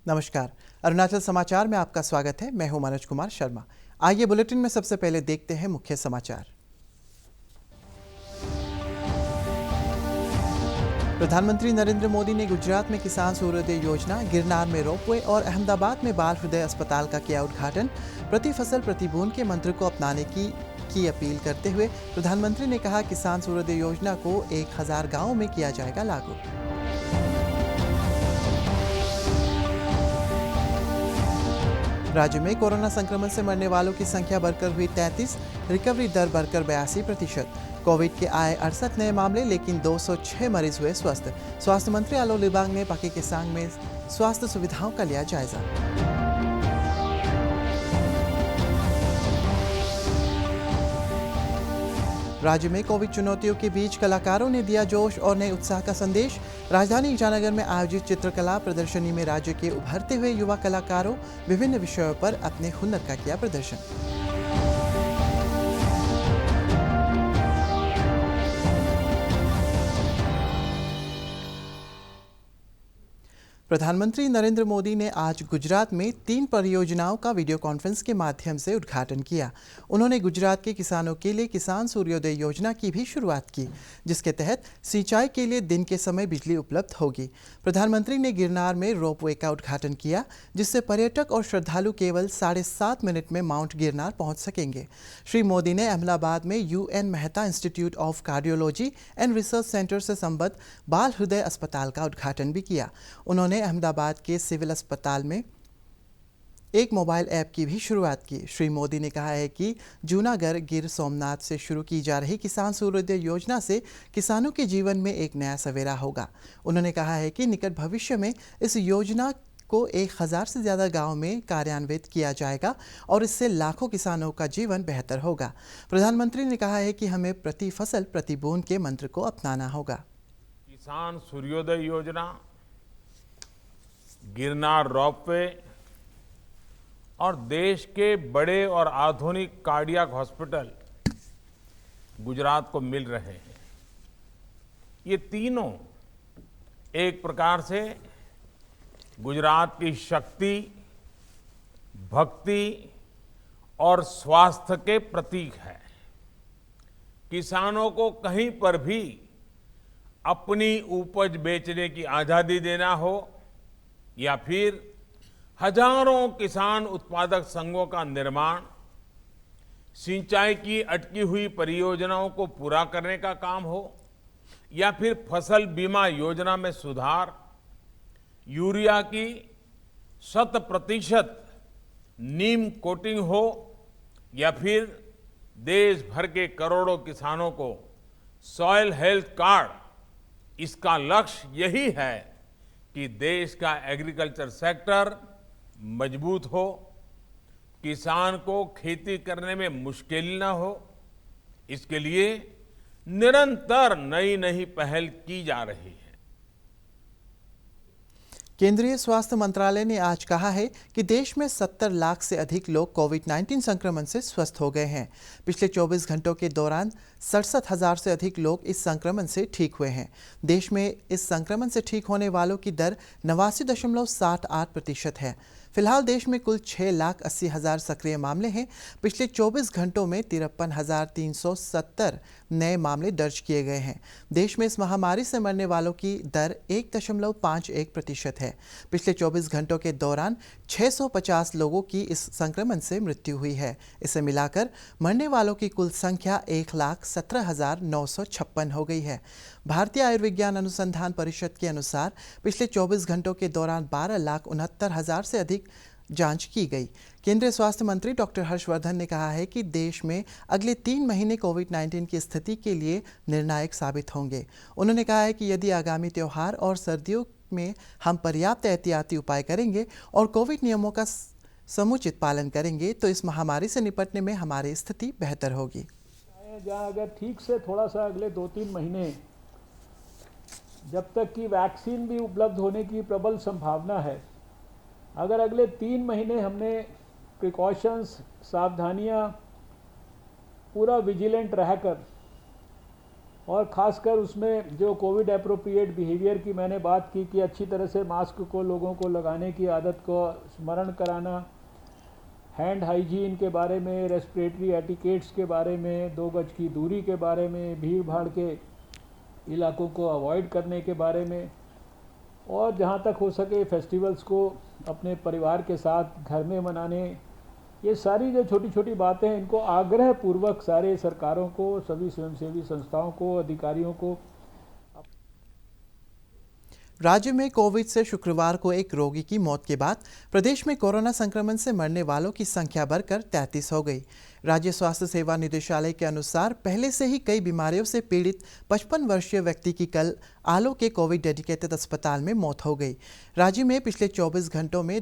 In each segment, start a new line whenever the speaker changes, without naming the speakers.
नमस्कार। अरुणाचल समाचार में आपका स्वागत है। मैं हूं मनोज कुमार शर्मा। आइए बुलेटिन में सबसे पहले देखते हैं मुख्य समाचार। प्रधानमंत्री नरेंद्र मोदी ने गुजरात में किसान सूर्योदय योजना, गिरनार में रोपवे और अहमदाबाद में बाल हृदय अस्पताल का किया उद्घाटन। प्रति फसल प्रति बूंद के मंत्र को अपनाने की अपील करते हुए प्रधानमंत्री ने कहा, किसान सूर्योदय योजना को 1000 गाँवों में किया जाएगा लागू। राज्य में कोरोना संक्रमण से मरने वालों की संख्या बढ़कर हुई 33, रिकवरी दर बढ़कर 82%। कोविड के आए 68 नए मामले, लेकिन 206 मरीज हुए स्वस्थ। स्वास्थ्य मंत्री आलो लिबांग ने पाके केसांग में स्वास्थ्य सुविधाओं का लिया जायजा। राज्य में कोविड चुनौतियों के बीच कलाकारों ने दिया जोश और नए उत्साह का संदेश। राजधानी ईटानगर में आयोजित चित्रकला प्रदर्शनी में राज्य के उभरते हुए युवा कलाकारों विभिन्न विषयों पर अपने हुनर का किया प्रदर्शन। प्रधानमंत्री नरेंद्र मोदी ने आज गुजरात में 3 परियोजनाओं का वीडियो कॉन्फ्रेंस के माध्यम से उद्घाटन किया। उन्होंने गुजरात के किसानों के लिए किसान सूर्योदय योजना की भी शुरुआत की, जिसके तहत सिंचाई के लिए दिन के समय बिजली उपलब्ध होगी। प्रधानमंत्री ने गिरनार में रोपवे का उद्घाटन किया, जिससे पर्यटक और श्रद्धालु केवल 7.5 मिनट में माउंट गिरनार पहुंच सकेंगे। श्री मोदी ने अहमदाबाद में UN Mehta institute of cardiology and research centre से संबद्ध बाल हृदय अस्पताल का उद्घाटन भी किया। उन्होंने अहमदाबाद के सिविल अस्पताल में एक मोबाइल ऐप की भी शुरुआत की। श्री मोदी ने कहा है कि जूनागढ़ गिर सोमनाथ से शुरू की जा रही किसान सूर्योदय योजना से किसानों के जीवन में एक नया सवेरा होगा। उन्होंने कहा है कि निकट भविष्य में इस योजना को 1000 से ज़्यादा गाँव में कार्यान्वित किया जाएगा और इससे लाखों किसानों का जीवन बेहतर होगा। प्रधानमंत्री ने कहा है कि हमें प्रति फसल प्रति बूंद के मंत्र को अपनाना होगा।
किसान सूर्योदय योजना, गिरनार रोपवे और देश के बड़े और आधुनिक कार्डियक हॉस्पिटल गुजरात को मिल रहे हैं। ये तीनों एक प्रकार से गुजरात की शक्ति, भक्ति और स्वास्थ्य के प्रतीक है। किसानों को कहीं पर भी अपनी उपज बेचने की आजादी देना हो या फिर हजारों किसान उत्पादक संघों का निर्माण, सिंचाई की अटकी हुई परियोजनाओं को पूरा करने का काम हो या फिर फसल बीमा योजना में सुधार, यूरिया की 100% नीम कोटिंग हो या फिर देश भर के करोड़ों किसानों को सॉइल हेल्थ कार्ड, इसका लक्ष्य यही है कि देश का एग्रीकल्चर सेक्टर मजबूत हो, किसान को खेती करने में मुश्किल न हो। इसके लिए निरंतर नई नई पहल की जा रही है।
केंद्रीय स्वास्थ्य मंत्रालय ने आज कहा है कि देश में 70 लाख से अधिक लोग कोविड-19 संक्रमण से स्वस्थ हो गए हैं। पिछले 24 घंटों के दौरान 67,000 से अधिक लोग इस संक्रमण से ठीक हुए हैं। देश में इस संक्रमण से ठीक होने वालों की दर 89.78% है। फिलहाल देश में कुल 6,80,000 सक्रिय मामले हैं। पिछले 24 घंटों में 53,370 नए मामले दर्ज किए गए हैं। देश में इस महामारी से मरने वालों की दर 1.51% है। पिछले 24 घंटों के दौरान 650 लोगों की इस संक्रमण से मृत्यु हुई है। इसे मिलाकर मरने वालों की कुल संख्या 1,17,956 हो गई है। भारतीय आयुर्विज्ञान अनुसंधान परिषद के अनुसार पिछले 24 घंटों के दौरान 12,69,000 से अधिक जांच की गई। केंद्रीय स्वास्थ्य मंत्री डॉक्टर हर्षवर्धन ने कहा है कि देश में अगले 3 महीने कोविड-19 की स्थिति के लिए निर्णायक साबित होंगे। उन्होंने कहा है कि यदि आगामी त्योहार और सर्दियों में हम पर्याप्त एहतियाती उपाय करेंगे और कोविड नियमों का समुचित पालन करेंगे तो इस महामारी से निपटने में हमारी स्थिति बेहतर होगी।
जहाँ अगर ठीक से थोड़ा सा अगले 2-3 महीने जब तक कि वैक्सीन भी उपलब्ध होने की प्रबल संभावना है, अगर अगले 3 महीने हमने प्रिकॉशंस, सावधानियाँ पूरा विजिलेंट रहकर और ख़ासकर उसमें जो कोविड एप्रोप्रिएट बिहेवियर की मैंने बात की कि अच्छी तरह से मास्क को लोगों को लगाने की आदत को स्मरण कराना, हैंड हाइजीन के बारे में, रेस्पिरेटरी एटिकेट्स के बारे में, 2 गज की दूरी के बारे में, भीड़ भाड़ के इलाकों को अवॉइड करने के बारे में, और जहाँ तक हो सके फेस्टिवल्स को अपने परिवार के साथ घर में मनाने, ये सारी जो छोटी छोटी बातें हैं इनको आग्रह पूर्वक सारे सरकारों को, सभी स्वयंसेवी संस्थाओं को, अधिकारियों को।
राज्य में कोविड से शुक्रवार को एक रोगी की मौत के बाद प्रदेश में कोरोना संक्रमण से मरने वालों की संख्या बढ़कर 33 हो गई। राज्य स्वास्थ्य सेवा निदेशालय के अनुसार पहले से ही कई बीमारियों से पीड़ित 55 वर्षीय व्यक्ति की कल आलो के कोविड डेडिकेटेड अस्पताल में मौत हो गई। राज्य में पिछले 24 घंटों में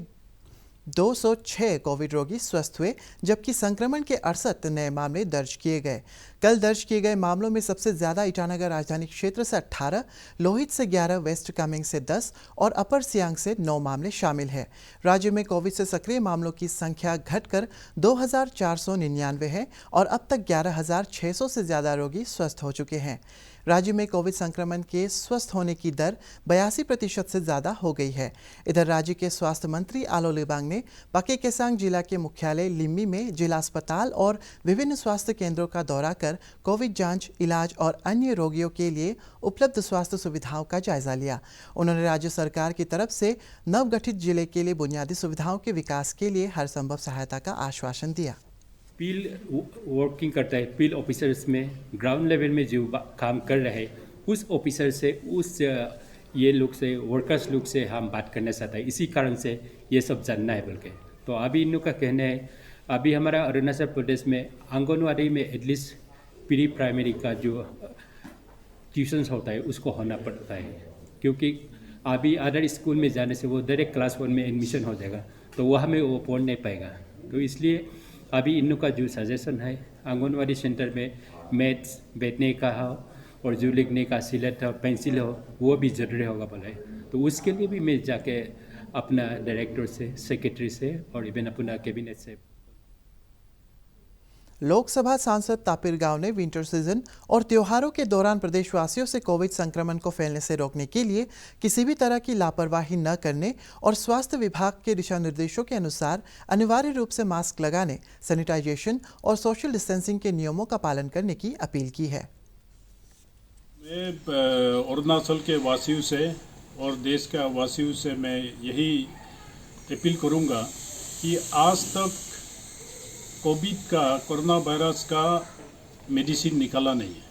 206 कोविड रोगी स्वस्थ हुए, जबकि संक्रमण के 68 नए मामले दर्ज किए गए। कल दर्ज किए गए मामलों में सबसे ज़्यादा ईटानगर राजधानी क्षेत्र से 18, लोहित से 11, वेस्ट कामेंग से 10 और अपर सियांग से 9 मामले शामिल हैं। राज्य में कोविड से सक्रिय मामलों की संख्या घटकर 2499 है और अब तक 11600 से ज़्यादा रोगी स्वस्थ हो चुके हैं। राज्य में कोविड संक्रमण के स्वस्थ होने की दर 82% से ज़्यादा हो गई है। इधर राज्य के स्वास्थ्य मंत्री आलो लिबांग ने पाके केसांग जिला के मुख्यालय लिम्मी में जिला अस्पताल और विभिन्न स्वास्थ्य केंद्रों का दौरा कर कोविड जांच, इलाज और अन्य रोगियों के लिए उपलब्ध स्वास्थ्य सुविधाओं का जायजा लिया। उन्होंने राज्य सरकार की तरफ से नवगठित जिले के लिए बुनियादी सुविधाओं के विकास के लिए हर संभव सहायता का आश्वासन दिया।
फील्ड वर्किंग करता है, फील्ड ऑफिसर्स में ग्राउंड लेवल में जो काम कर रहे हैं उस ऑफिसर से, उस ये लोग से, वर्कर्स लोग से हम बात करना चाहते हैं। इसी कारण से ये सब जानना है बोल के। तो अभी इन लोग का कहना है, अभी हमारा अरुणाचल प्रदेश में आंगनवाड़ी में एटलीस्ट प्री प्राइमरी का जो ट्यूशन्स होता है उसको होना पड़ता है, क्योंकि अभी अदर स्कूल में जाने से वो डायरेक्ट क्लास 1 में एडमिशन हो जाएगा, तो वहाँ में वो पढ़ नहीं पाएगा। तो इसलिए अभी इन लोग का जो सजेशन है, आंगनवाड़ी सेंटर में मैथ्स बैठने का हो और जो लिखने का सिलेट हो, पेंसिल हो, वो भी जरूरी होगा बोले। तो उसके लिए भी मैं जाके अपना डायरेक्टर से, सेक्रेटरी से और इवन अपना कैबिनेट से।
लोकसभा सांसद तापिर गांव ने विंटर सीजन और त्योहारों के दौरान प्रदेशवासियों से कोविड संक्रमण को फैलने से रोकने के लिए किसी भी तरह की लापरवाही न करने और स्वास्थ्य विभाग के दिशा निर्देशों के अनुसार अनिवार्य रूप से मास्क लगाने, सैनिटाइजेशन और सोशल डिस्टेंसिंग के नियमों का पालन करने की अपील की है।
मैं अरुणाचल के वासियों से और देश के वासियों से मैं यही अपील करूंगा कि आज तक कोरोना वायरस का मेडिसिन निकाला नहीं है।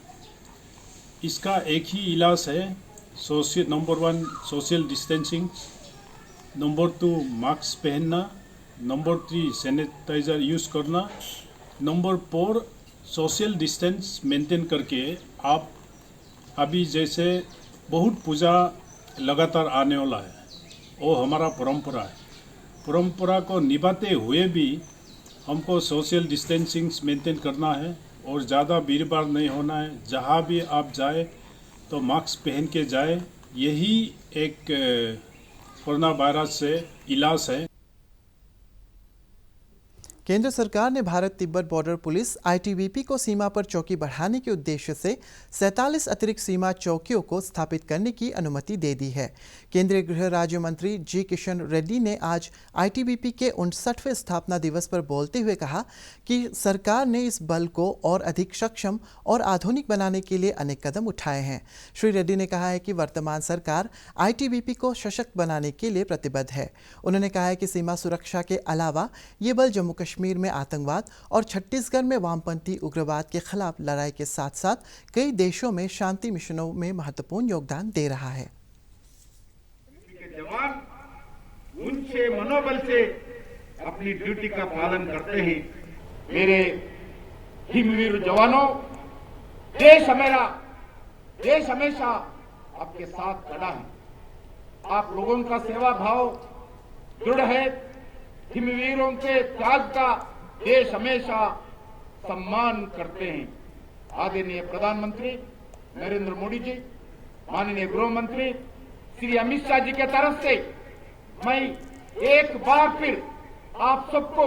इसका एक ही इलाज है, number 1 social distancing, number 2 mask पहनना, नंबर 3 सैनिटाइजर यूज़ करना, नंबर 4 सोशल डिस्टेंस मेंटेन करके आप अभी जैसे बहुत पूजा लगातार आने वाला है, वो हमारा परंपरा है। परंपरा को निभाते हुए भी हमको सोशल डिस्टेंसिंग मेंटेन करना है और ज़्यादा भीड़ भाड़ नहीं होना है। जहाँ भी आप जाए तो मास्क पहन के जाए, यही एक कोरोना वायरस से इलाज है।
केंद्र सरकार ने Bharat Tibet border police ITBP को सीमा पर चौकी बढ़ाने के उद्देश्य से 47 अतिरिक्त सीमा चौकियों को स्थापित करने की अनुमति दे दी है। केंद्रीय गृह राज्य मंत्री जी किशन रेड्डी ने आज ITBP के 59वें स्थापना दिवस पर बोलते हुए कहा कि सरकार ने इस बल को और अधिक सक्षम और आधुनिक बनाने के लिए अनेक कदम उठाए हैं। श्री रेड्डी ने कहा है कि वर्तमान सरकार ITBP को सशक्त बनाने के लिए प्रतिबद्ध है। उन्होंने कहा है कि सीमा सुरक्षा के अलावा ये बल जम्मू कश्मीर में आतंकवाद और छत्तीसगढ़ में वामपंथी उग्रवाद के खिलाफ लड़ाई के साथ साथ कई देशों में शांति मिशनों में महत्वपूर्ण योगदान दे रहा है।
जवान ऊंचे मनोबल से अपनी ड्यूटी का पालन करते हैं। मेरे हिमवीर जवानों, देश हमेशा आपके साथ खड़ा है। आप लोगों का सेवा भाव दृढ़ है। हिमवीरों के त्याग का देश हमेशा सम्मान करते हैं। आदरणीय प्रधानमंत्री नरेंद्र मोदी जी, माननीय गृह मंत्री श्री अमित शाह जी के तरफ से मैं एक बार फिर आप सबको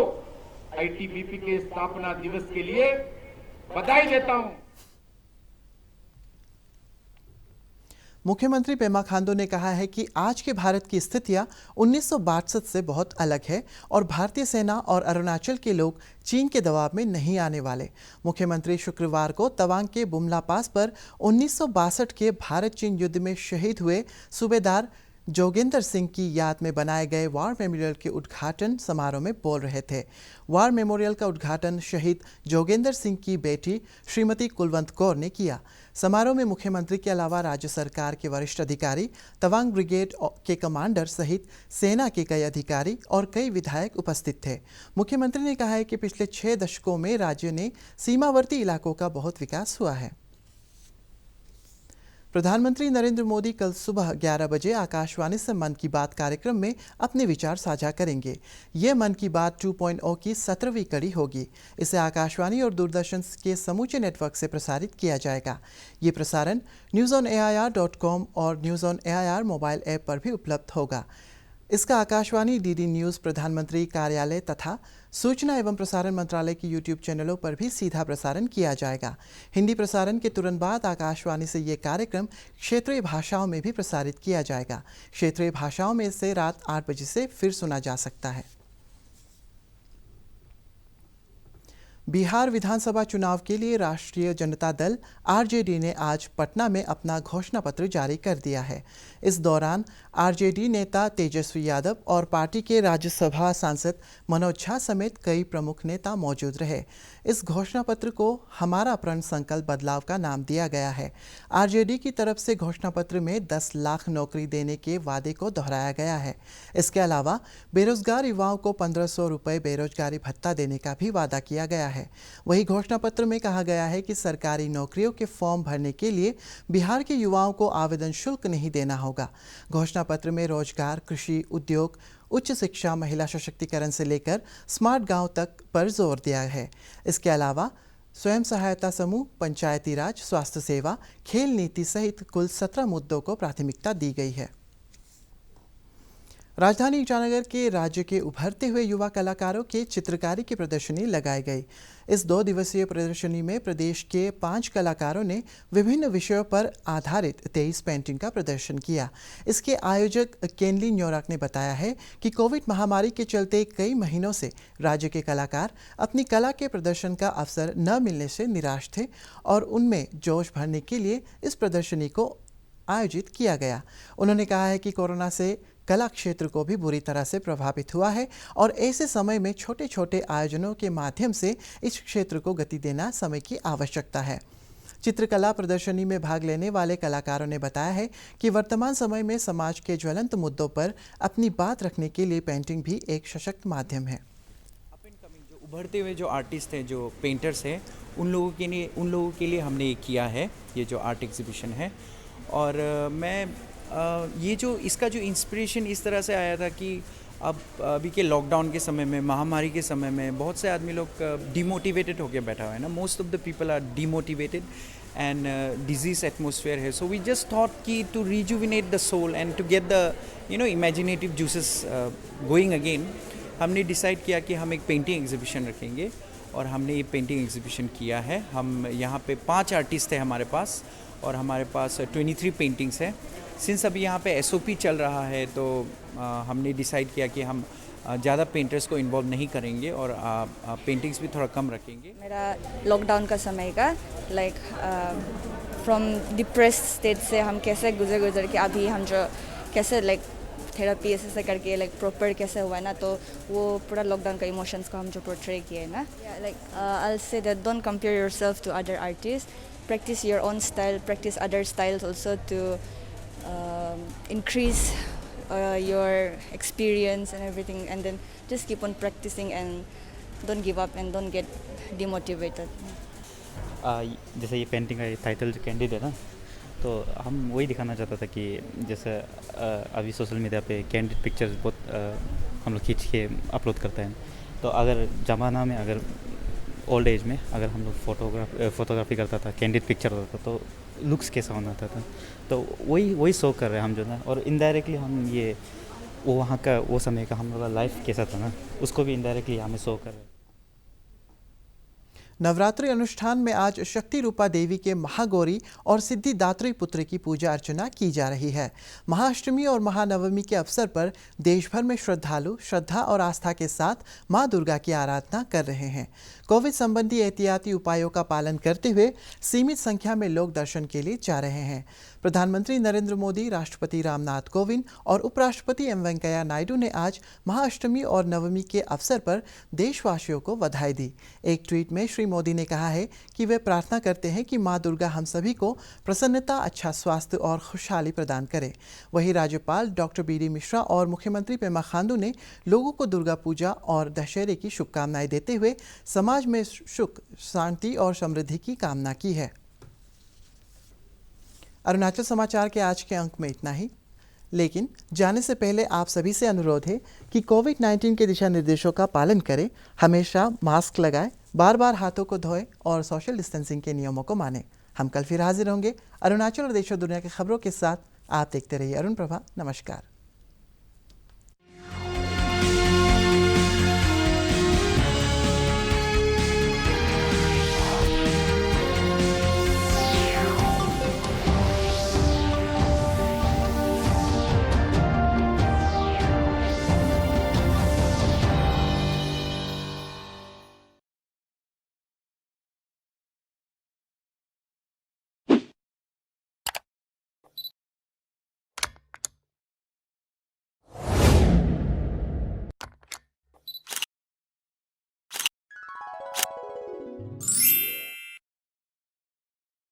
ITBP के स्थापना दिवस के लिए बधाई देता हूं।
मुख्यमंत्री पेमा खांडू ने कहा है कि आज के भारत की स्थितियां 1962 से बहुत अलग है और भारतीय सेना और अरुणाचल के लोग चीन के दबाव में नहीं आने वाले। मुख्यमंत्री शुक्रवार को तवांग के बुमला पास पर 1962 के भारत चीन युद्ध में शहीद हुए सूबेदार जोगेंद्र सिंह की याद में बनाए गए वार मेमोरियल के उद्घाटन समारोह में बोल रहे थे। वार मेमोरियल का उद्घाटन शहीद जोगेंद्र सिंह की बेटी श्रीमती कुलवंत कौर ने किया। समारोह में मुख्यमंत्री के अलावा राज्य सरकार के वरिष्ठ अधिकारी, तवांग ब्रिगेड के कमांडर सहित सेना के कई अधिकारी और कई विधायक उपस्थित थे। मुख्यमंत्री ने कहा है कि पिछले 6 दशकों में राज्य ने सीमावर्ती इलाकों का बहुत विकास हुआ है। प्रधानमंत्री नरेंद्र मोदी कल सुबह 11 बजे आकाशवाणी से मन की बात कार्यक्रम में अपने विचार साझा करेंगे। ये मन की बात 2.0 की 17वीं कड़ी होगी। इसे आकाशवाणी और दूरदर्शन के समूचे नेटवर्क से प्रसारित किया जाएगा। ये प्रसारण newsonair.com और news on AIR mobile app पर भी उपलब्ध होगा। इसका आकाशवाणी, डीडी न्यूज़, प्रधानमंत्री कार्यालय तथा सूचना एवं प्रसारण मंत्रालय की यूट्यूब चैनलों पर भी सीधा प्रसारण किया जाएगा। हिंदी प्रसारण के तुरंत बाद आकाशवाणी से ये कार्यक्रम क्षेत्रीय भाषाओं में भी प्रसारित किया जाएगा। क्षेत्रीय भाषाओं में इसे रात 8 बजे से फिर सुना जा सकता है। बिहार विधानसभा चुनाव के लिए राष्ट्रीय जनता दल आरजेडी ने आज पटना में अपना घोषणा पत्र जारी कर दिया है। इस दौरान आरजेडी नेता तेजस्वी यादव और पार्टी के राज्यसभा सांसद मनोज झा समेत कई प्रमुख नेता मौजूद रहे। इस घोषणा पत्र को हमारा प्रण संकल्प बदलाव का नाम दिया गया है। आरजेडी की तरफ से घोषणा पत्र में 10 लाख नौकरी देने के वादे को दोहराया गया है। इसके अलावा बेरोजगार युवाओं को 1500 रुपये बेरोजगारी भत्ता देने का भी वादा किया गया है। वही घोषणा पत्र में कहा गया है कि सरकारी नौकरियों के फॉर्म भरने के लिए बिहार के युवाओं को आवेदन शुल्क नहीं देना होगा। घोषणा पत्र में रोजगार, कृषि, उद्योग, उच्च शिक्षा, महिला सशक्तिकरण से लेकर स्मार्ट गांव तक पर जोर दिया है। इसके अलावा स्वयं सहायता समूह, पंचायती राज, स्वास्थ्य सेवा, खेल नीति सहित कुल 17 मुद्दों को प्राथमिकता दी गई है। राजधानी ईटानगर के राज्य के उभरते हुए युवा कलाकारों के चित्रकारी की प्रदर्शनी लगाई गई। इस 2 दिवसीय प्रदर्शनी में प्रदेश के 5 कलाकारों ने विभिन्न विषयों पर आधारित 23 पेंटिंग का प्रदर्शन किया। इसके आयोजक केनली न्योराक ने बताया है कि कोविड महामारी के चलते कई महीनों से राज्य के कलाकार अपनी कला के प्रदर्शन का अवसर न मिलने से निराश थे और उनमें जोश भरने के लिए इस प्रदर्शनी को आयोजित किया गया। उन्होंने कहा है कि कोरोना से कला क्षेत्र को भी बुरी तरह से प्रभावित हुआ है और ऐसे समय में छोटे छोटे आयोजनों के माध्यम से इस क्षेत्र को गति देना समय की आवश्यकता है। चित्रकला प्रदर्शनी में भाग लेने वाले कलाकारों ने बताया है कि वर्तमान समय में समाज के ज्वलंत मुद्दों पर अपनी बात रखने के लिए पेंटिंग भी एक सशक्त माध्यम है।
जो उभरते हुए जो आर्टिस्ट हैं, जो पेंटर्स हैं, उन लोगों के लिए हमने ये किया है, ये जो आर्ट एग्जीबिशन है। और मैं ये जो इसका जो इंस्पिरेशन इस तरह से आया था कि अब अभी के लॉकडाउन के समय में, महामारी के समय में बहुत से आदमी लोग डिमोटिवेटेड होकर बैठा हुआ है ना। Most of the people are demotivated and disease atmosphere है। सो वी जस्ट थॉट कि to rejuvenate the soul and to get the imaginative juices going again, हमने डिसाइड किया कि हम एक पेंटिंग एग्जीबिशन रखेंगे और हमने ये पेंटिंग एग्जीबिशन किया है। हम यहाँ पे 5 आर्टिस्ट हैं हमारे पास और हमारे पास 23 पेंटिंग्स हैं। सिंस अभी यहाँ पे SOP चल रहा है तो हमने डिसाइड किया कि हम ज़्यादा पेंटर्स को इन्वॉल्व नहीं करेंगे और पेंटिंग्स भी थोड़ा कम रखेंगे।
मेरा लॉकडाउन का समय का फ्रॉम डिप्रेस्ड स्टेट से हम कैसे गुजर के अभी हम जो कैसे थेरेपी ऐसे करके प्रॉपर कैसे हुआ है ना, तो वो पूरा लॉकडाउन का इमोशंस को हम जो पोर्ट्रे किए ना। I'll say that don't compare yourself to other artists, practice your own style, practice other styles also to increase your experience and everything, and then just keep on practicing and don't give up and don't get demotivated.
जैसे ये painting का title जो candid है ना, तो हम वही दिखाना चाहता था कि जैसे अभी सोशल मीडिया पे कैंडिड पिक्चर्स बहुत हम लोग खींच के अपलोड करते हैं। तो अगर ज़माना में, अगर ओल्ड एज में अगर हम लोग फोटोग्राफी करता था, कैंडिड पिक्चर होता था, तो लुक्स कैसा होना था। तो वही शो कर रहे हैं हम जो ना, और इनडायरेक्टली हम ये वो वहाँ का वो समय का हम लोग लाइफ कैसा था ना, उसको भी इनडायरेक्टली हमें शो कर रहे हैं।
नवरात्रि अनुष्ठान में आज शक्ति रूपा देवी के महागौरी और सिद्धिदात्री पुत्र की पूजा अर्चना की जा रही है। महाअष्टमी और महानवमी के अवसर पर देश भर में श्रद्धालु श्रद्धा और आस्था के साथ मां दुर्गा की आराधना कर रहे हैं। कोविड संबंधी एहतियाती उपायों का पालन करते हुए सीमित संख्या में लोग दर्शन के लिए जा रहे हैं। प्रधानमंत्री नरेंद्र मोदी, राष्ट्रपति रामनाथ कोविंद और उपराष्ट्रपति एम वेंकैया नायडू ने आज महाअष्टमी और नवमी के अवसर पर देशवासियों को बधाई दी। एक ट्वीट में श्री मोदी ने कहा है कि वे प्रार्थना करते हैं कि मां दुर्गा हम सभी को प्रसन्नता, अच्छा स्वास्थ्य और खुशहाली प्रदान करे। वहीं राज्यपाल डॉक्टर बी.डी. मिश्रा और मुख्यमंत्री पेमा खांडू ने लोगों को दुर्गा पूजा और दशहरे की शुभकामनाएं देते हुए समाज में सुख, शांति और समृद्धि की कामना की है। अरुणाचल समाचार के आज के अंक में इतना ही, लेकिन जाने से पहले आप सभी से अनुरोध है कि कोविड-19 के दिशा निर्देशों का पालन करें, हमेशा मास्क लगाएं, बार बार हाथों को धोएं और सोशल डिस्टेंसिंग के नियमों को मानें। हम कल फिर हाजिर होंगे अरुणाचल और देश और दुनिया की खबरों के साथ। आप देखते रहिए अरुण प्रभा। नमस्कार।